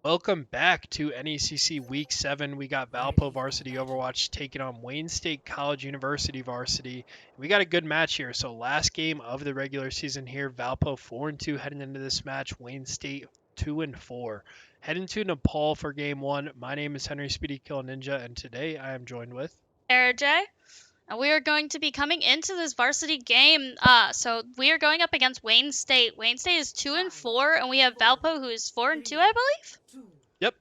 Welcome back to NECC Week 7. We got Valpo Varsity Overwatch taking on Wayne State College University Varsity. We got a good match here. So last game of the regular season here, Valpo 4-2 heading into this match, Wayne State 2-4. Heading to Nepal for game 1. My name is Henry Speedy Kill Ninja, and today I am joined with Sarah J. And we are going to be coming into this varsity game. So we are going up against Wayne State. Wayne State is 2-4, and we have Valpo, who is 4-2, I believe. Yep.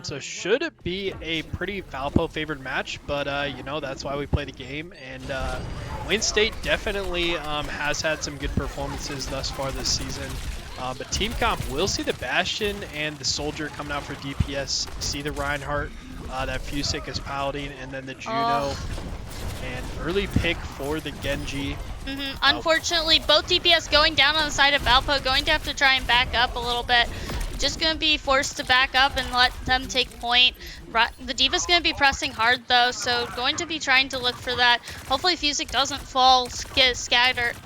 So should it be a pretty Valpo favored match, but that's why we play the game. And Wayne State definitely has had some good performances thus far this season. But team comp will see the Bastion and the Soldier coming out for DPS, see the Reinhardt, that Fusick is piloting, and then the Juno, and early pick for the Genji. Unfortunately, both DPS going down on the side of Valpo, going to have to try and back up a little bit. Just going to be forced to back up and let them take point. The D.Va's going to be pressing hard though, so going to be trying to look for that. Hopefully Fusick doesn't fall, get staggered.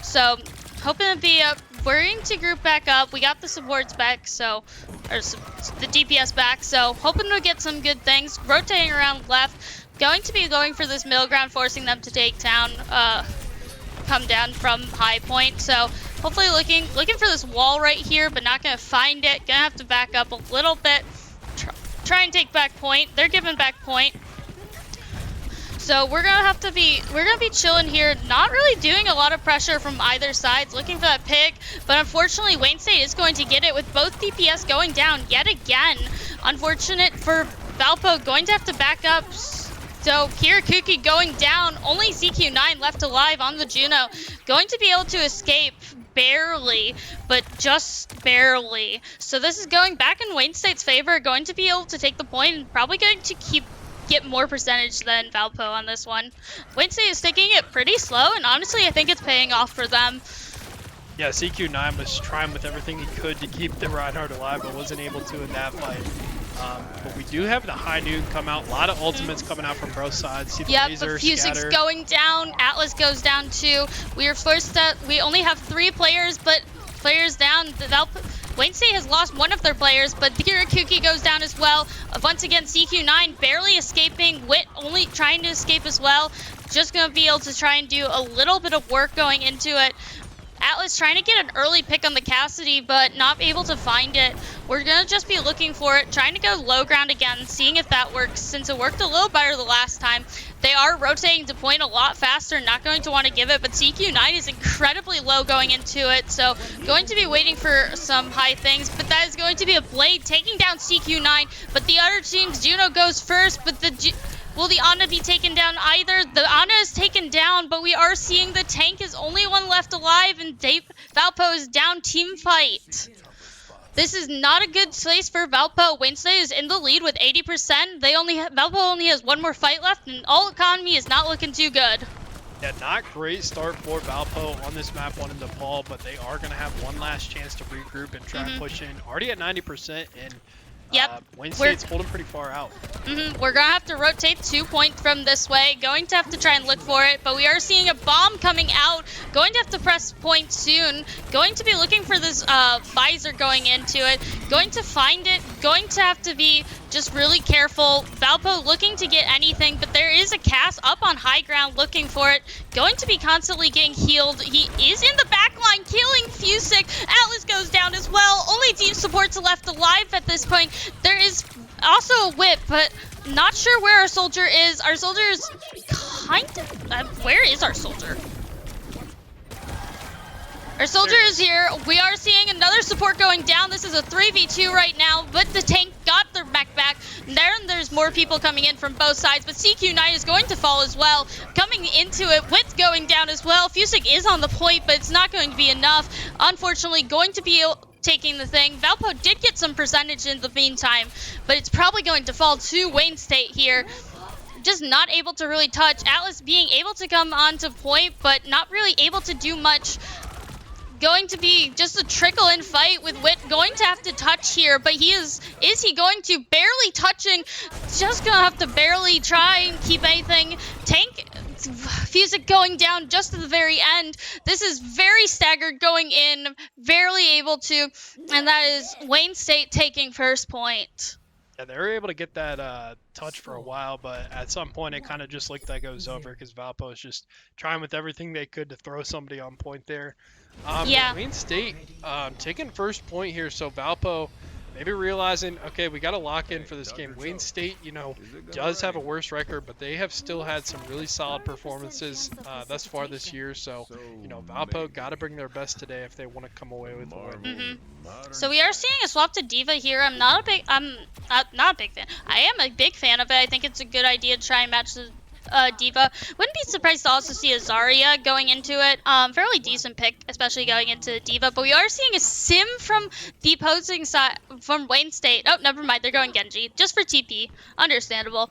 So hoping to be up. We're going to group back up. We got the supports back, or the DPS back, so hoping to get some good things. Rotating around left. Going to be going for this middle ground, forcing them to take down, come down from high point. So hopefully looking for this wall right here, but not going to find it. Going to have to back up a little bit. try and take back point. They're giving back point. So we're gonna be chilling here, not really doing a lot of pressure from either side, looking for that pick, but unfortunately Wayne State is going to get it with both DPS going down yet again. Unfortunate for Valpo, going to have to back up. So Kirakuki going down, only ZQ9 left alive on the Juno, going to be able to escape barely, but just barely. So this is going back in Wayne State's favor, going to be able to take the point and probably going to get more percentage than Valpo on this one. Wayne State is taking it pretty slow, and honestly, I think it's paying off for them. Yeah, CQ9 was trying with everything he could to keep the Reinhardt alive, but wasn't able to in that fight. But we do have the high noon come out. A lot of ultimates coming out from both sides. See the laser, Fusic's scatter. going down. Atlas goes down too. We are forced to. We only have 3 players, but players down. Wayne State has lost one of their players, but Kirakuki goes down as well. Once again, CQ9 barely escaping. Wit only trying to escape as well. Just going to be able to try and do a little bit of work going into it. Atlas trying to get an early pick on the Cassidy, but not able to find it. We're going to just be looking for it, trying to go low ground again, seeing if that works, since it worked a little better the last time. They are rotating to point a lot faster, not going to want to give it, but CQ9 is incredibly low going into it, so going to be waiting for some high things, but that is going to be a Blade taking down CQ9, but the other team's Juno goes first, but will the Ana be taken down either? The Ana is taken down, but we are seeing the tank is only one left alive, and Valpo is down team fight. This is not a good place for Valpo. Wayne State is in the lead with 80%. Valpo only has one more fight left, and all economy is not looking too good. Yeah, not great start for Valpo on this map, one in Nepal, but they are going to have one last chance to regroup and try and push in. Already at 90%, and Wayne State's holding pretty far out. We're going to have to rotate 2 points from this way. Going to have to try and look for it, but we are seeing a bomb coming out. Going to have to press point soon. Going to be looking for this visor going into it. Going to find it. Going to have to be just really careful. Valpo looking to get anything, but there is a cast up on high ground looking for it. Going to be constantly getting healed. He is in the back line killing Fusic. Atlas goes down as well. Only team supports left alive at this point. There is also a whip, but not sure where our soldier is. Our soldier is kind of... where is our soldier? Our soldier is here. We are seeing another support going down. This is a 3v2 right now, but the tank got their back. There's more people coming in from both sides, but CQ9 is going to fall as well. Coming into it, Wit's going down as well. Fusic is on the point, but it's not going to be enough. Unfortunately, going to be taking the thing. Valpo did get some percentage in the meantime, but it's probably going to fall to Wayne State here. Just not able to really touch. Atlas being able to come onto point, but not really able to do much. Going to be just a trickle in fight with Wit. Going to have to touch here, but is he going to? Barely touching. Just gonna have to barely try and keep anything. Tank Fusic going down just at the very end. This is very staggered going in, barely able to, and that is Wayne State taking first point. Yeah, they were able to get that touch for a while, but at some point it kind of just looked like it was over because Valpo is just trying with everything they could to throw somebody on point there. Wayne State taking first point here, so Valpo maybe realizing, okay, we got to lock in for this game. Wayne State, does have a worse record, but they have still had some really solid performances thus far this year. So, Valpo got to bring their best today if they want to come away with the win. So we are seeing a swap to D.Va here. I'm not a big fan. I am a big fan of it. I think it's a good idea to try and match the D.Va. Wouldn't be surprised to also see a Zarya going into it. Fairly decent pick, especially going into D.Va. But we are seeing a Sim from the opposing side, from Wayne State. Oh, never mind. They're going Genji. Just for TP. Understandable.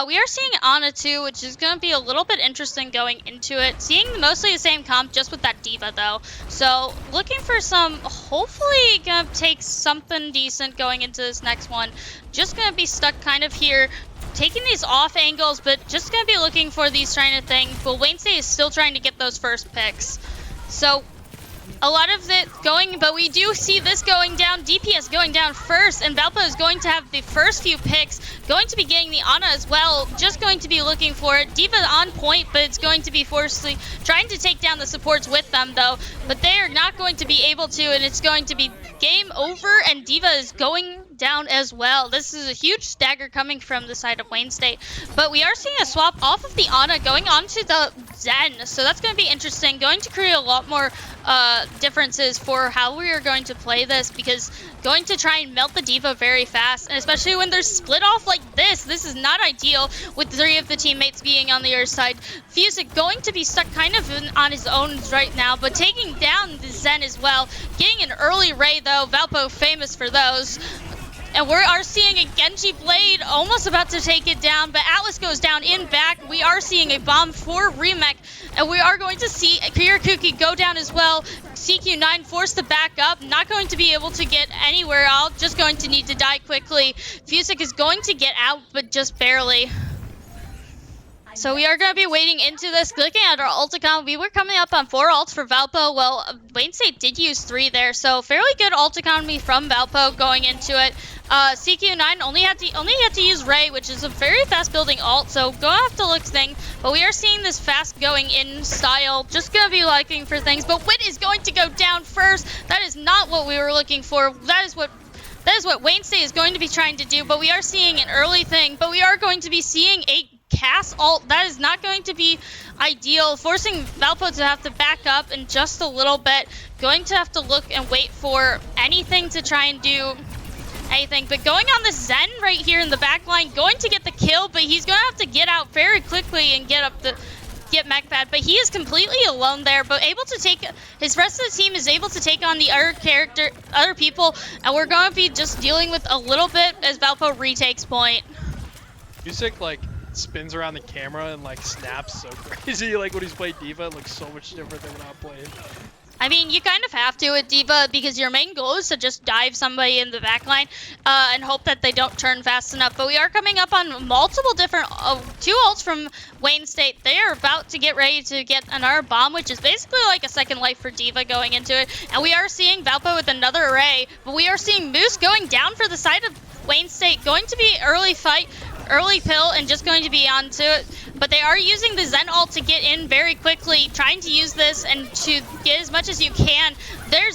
We are seeing Ana too, which is going to be a little bit interesting going into it. Seeing mostly the same comp, just with that D.Va though. So looking for some, hopefully going to take something decent going into this next one. Just going to be stuck kind of here. Taking these off angles, but just going to be looking for these trying to thing. But Wayne State is still trying to get those first picks. So a lot of it going, but we do see this going down, DPS going down first, and Valpo is going to have the first few picks, going to be getting the Ana as well, just going to be looking for it. D.Va on point, but it's going to be forcefully trying to take down the supports with them though, but they are not going to be able to, and it's going to be game over, and D.Va is going down as well. This is a huge stagger coming from the side of Wayne State, but we are seeing a swap off of the Ana going onto the Zen, so that's going to be interesting, going to create a lot more differences for how we are going to play this, because going to try and melt the D.Va very fast, and especially when they're split off like this is not ideal with 3 of the teammates being on the other side. Fusic going to be stuck kind of on his own right now, but taking down the Zen as well, getting an early Ray though, Valpo famous for those. And we are seeing a Genji Blade almost about to take it down, but Atlas goes down in back. We are seeing a bomb for Remec, and we are going to see Kirakuki go down as well. CQ9 forced to back up, not going to be able to get anywhere out, just going to need to die quickly. Fusic is going to get out, but just barely. So we are going to be waiting into this. Looking at our ult account, we were coming up on 4 ults for Valpo. Well, Wayne State did use 3 there, so fairly good ult economy from Valpo going into it. CQ9 only had to use Ray, which is a very fast building ult, so gonna have to look thing. But we are seeing this fast going in style, just gonna be looking for things. But Wit is going to go down first. That is not what we were looking for. That is what Wayne State is going to be trying to do, but we are seeing an early thing. But we are going to be seeing a cast ult. That is not going to be ideal, forcing Valpo to have to back up in just a little bit. Going to have to look and wait for anything to try and do anything. But going on the Zen right here in the back line, going to get the kill, but he's going to have to get out very quickly and get MechPad, but he is completely alone there, but able to take, his rest of the team is able to take on the other people, and we're going to be just dealing with a little bit as Valpo retakes point. Music like spins around the camera and like snaps so crazy, like when he's playing D.Va, it looks so much different than when I'm playing. I mean, you kind of have to with D.Va because your main goal is to just dive somebody in the backline and hope that they don't turn fast enough. But we are coming up on multiple different 2 ults from Wayne State. They are about to get ready to get another bomb, which is basically like a second life for D.Va going into it. And we are seeing Valpo with another array, but we are seeing Moose going down for the side of Wayne State. Going to be early fight, early pill, and just going to be onto it. But they are using the Zen ult to get in very quickly, trying to use this and to get as much as you can. Their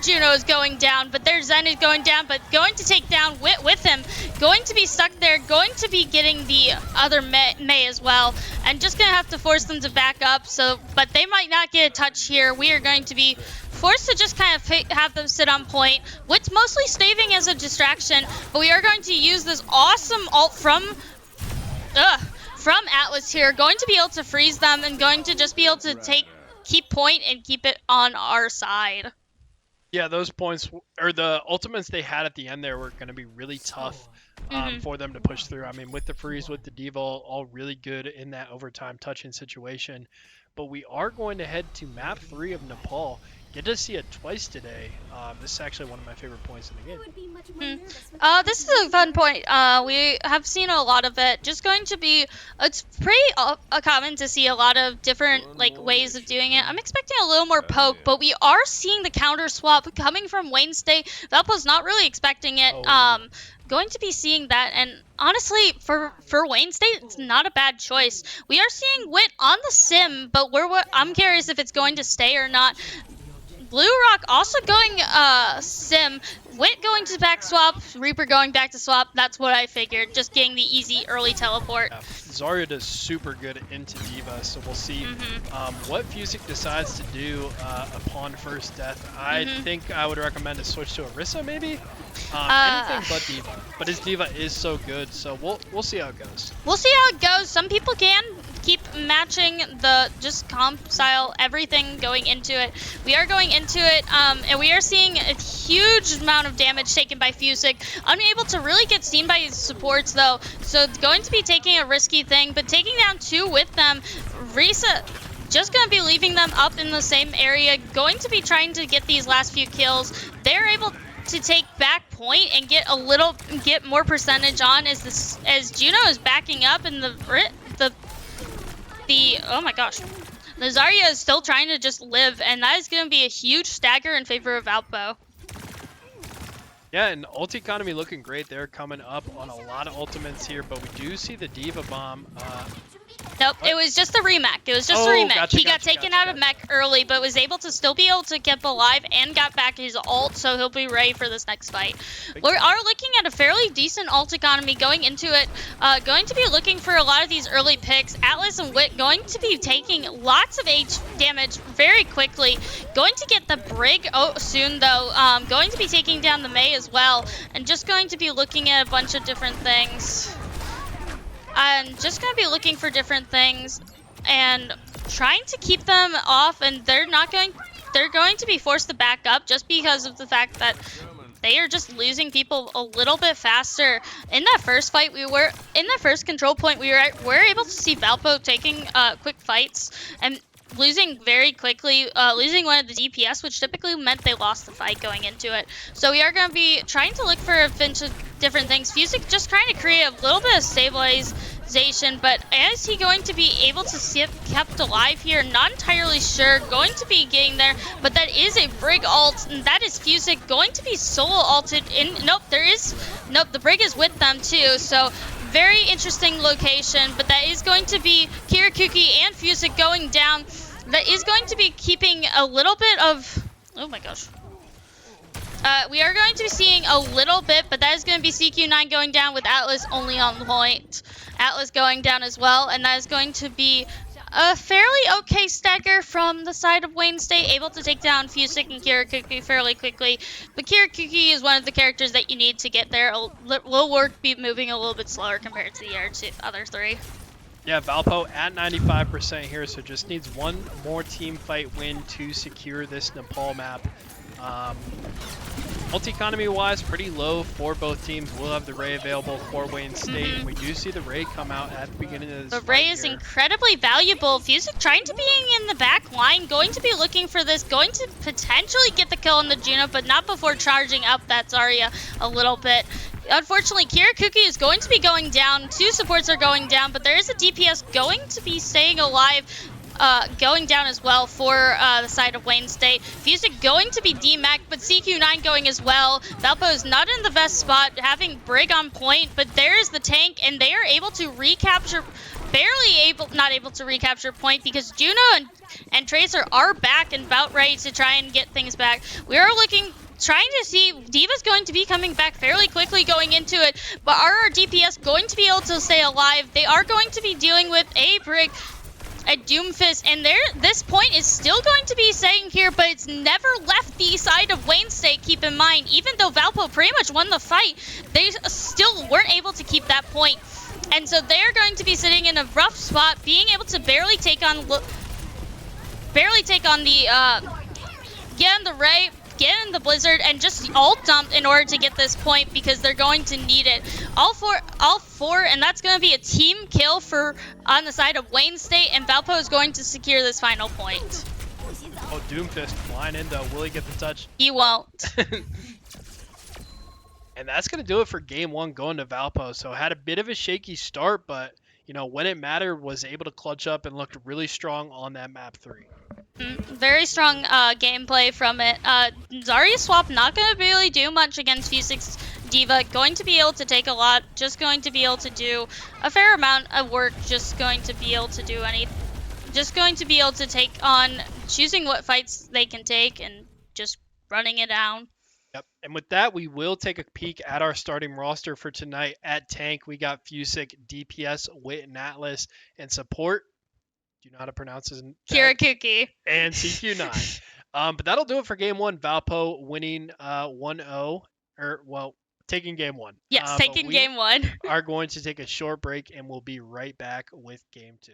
Juno is going down, but their Zen is going down, but going to take down Wit with him. Going to be stuck there, going to be getting the other May as well, and just going to have to force them to back up. So, but they might not get a touch here. We are going to be forced to just kind of have them sit on point. Wit's mostly staving as a distraction, but we are going to use this awesome ult from Atlas here, going to be able to freeze them and going to just be able to keep point and keep it on our side. Yeah, those points, or the ultimates they had at the end there were going to be really tough for them to push through. I mean, with the freeze, with the D.Va, all really good in that overtime touching situation. But we are going to head to map 3 of Nepal. Get to see it twice today. This is actually one of my favorite points in the game. This is a fun point. We have seen a lot of it. Just going to be, it's pretty common to see a lot of different ways of doing it. I'm expecting a little more poke, but we are seeing the counter swap coming from Wayne State. Valpo's not really expecting it. Going to be seeing that, and honestly, for Wayne State, it's not a bad choice. We are seeing Wit on the sim, but I'm curious if it's going to stay or not. Blue Rock also going sim, Wit going to back swap, Reaper going back to swap. That's what I figured, just getting the easy early teleport. Yeah, Zarya does super good into D.Va, so we'll see what Fusic decides to do upon first death. I think I would recommend a switch to Orisa maybe. Anything but D.Va. But his D.Va is so good, so we'll see how it goes. We'll see how it goes. Some people can keep matching the just comp style, everything going into it. We are going into it, and we are seeing a huge amount of damage taken by Fusic. Unable to really get seen by his supports though, so it's going to be taking a risky thing, but taking down 2 with them. Risa just going to be leaving them up in the same area, going to be trying to get these last few kills. They're able to take back point and get more percentage on as Juno is backing up, and the oh my gosh, Zarya is still trying to just live, and that is going to be a huge stagger in favor of Outbow. Yeah, and ult economy looking great. They're coming up on a lot of ultimates here, but we do see the Diva Bomb. Nope, What? it was just a remake. It was just a Oh, remake. gotcha, He got gotcha, taken gotcha, out of mech early, but was able to still be able to keep alive and got back his ult, so he'll be ready for this next fight. We are looking at a fairly decent ult economy going into it. Going to be looking for a lot of these early picks. Atlas and Wit going to be taking lots of H damage very quickly. Going to get the Brig soon, though. Going to be taking down the Mei as well, and just going to be looking at a bunch of different things. I'm just going to be looking for different things and trying to keep them off, and they're going to be forced to back up just because of the fact that they are just losing people a little bit faster. In that first fight, in that first control point, we were able to see Valpo taking quick fights and losing very quickly, losing one of the DPS, which typically meant they lost the fight going into it. So we are going to be trying to look for a bunch of different things. Fusic just trying to create a little bit of stabilization, but is he going to be able to see it kept alive here? Not entirely sure. Going to be getting there, but that is a Brig ult, and that is Fusic going to be solo ulted in. Nope, the Brig is with them too, so very interesting location, but that is going to be Kirakuki and Fusic going down. That is going to be keeping a little bit of... Oh my gosh. We are going to be seeing a little bit, but that is going to be CQ9 going down with Atlas only on point. Atlas going down as well, and that is going to be a fairly okay stagger from the side of Wayne State, able to take down Fusic and Kirakuki fairly quickly. But Kirakuki is one of the characters that you need to get there. Will work be moving a little bit slower compared to the other three. Yeah, Valpo at 95% here, so just needs one more team fight win to secure this Nepal map. Multi-economy-wise, pretty low for both teams. We'll have the Ray available for Wayne State, and we do see the Ray come out at the beginning of this The Ray is incredibly valuable. Fusic trying to be in the back line, going to be looking for this, going to potentially get the kill on the Juno, but not before charging up that Zarya a little bit. Unfortunately, Kirakuki is going to be going down. Two supports are going down, but there is a DPS going to be staying alive. Going down as well for the side of Wayne State. Fusic going to be DMAC, but CQ9 going as well. Valpo is not in the best spot, having Brig on point, but there is the tank, and they are able to recapture, not able to recapture point because Juno and Tracer are back and about ready to try and get things back. We are trying to see, Diva's going to be coming back fairly quickly going into it, but are our DPS going to be able to stay alive? They are going to be dealing with a Brig, a Doomfist, and this point is still going to be staying here, but it's never left the side of Wayne State, keep in mind. Even though Valpo pretty much won the fight, they still weren't able to keep that point. And so they're going to be sitting in a rough spot, being able to barely take on the, get in the Ray, get in the Blizzard, and just ult dump in order to get this point because they're going to need it. All four, and that's going to be a team kill on the side of Wayne State, and Valpo is going to secure this final point. Oh, Doomfist flying in though. Will he get the touch? He won't. And that's going to do it for game one going to Valpo. So had a bit of a shaky start, but you know, when it mattered, was able to clutch up and looked really strong on that map 3. Very strong gameplay from it. Zarya swap not going to really do much against Fusic's Diva. Going to be able to take a lot. Just going to be able to do a fair amount of work. Just going to be able to take on choosing what fights they can take and just running it down. Yep. And with that, we will take a peek at our starting roster for tonight. At tank, we got Fusic, DPS, Wit, and Atlas, and support. Do you know how to pronounce his name? Kirakuki. And CQ9. But that'll do it for game one. Valpo winning 1-0, or well, taking game one. Yes, taking game one. Are going to take a short break, and we'll be right back with game 2.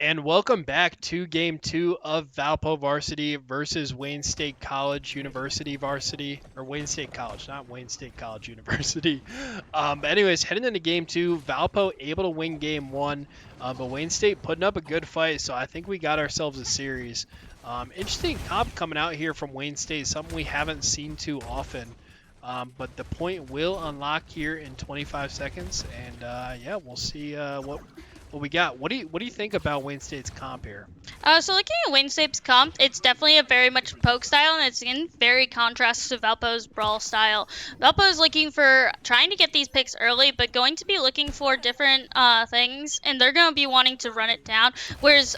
And welcome back to Game 2 of Valpo Varsity versus Wayne State College University Varsity. Or Wayne State College, not Wayne State College University. But anyways, heading into Game 2, Valpo able to win Game 1. But Wayne State putting up a good fight, so I think we got ourselves a series. Interesting comp coming out here from Wayne State, something we haven't seen too often. But the point will unlock here in 25 seconds. And yeah, we'll see what we got. What do you think about Wayne State's comp here? So looking at Wayne State's comp, it's definitely a very much poke style, and it's in very contrast to Valpo's brawl style. Valpo is looking for trying to get these picks early, but going to be looking for different things, and they're going to be wanting to run it down. Whereas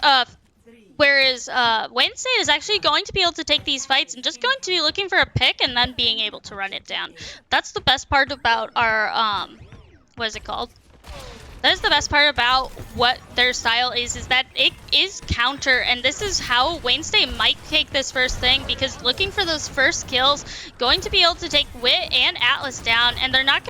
Wayne State is actually going to be able to take these fights and just going to be looking for a pick and then being able to run it down. That's the best part about our what is it called? That is the best part about what their style is that it is counter, and this is how Wayne State might take this first thing, because looking for those first kills, going to be able to take Wit and Atlas down, and they're not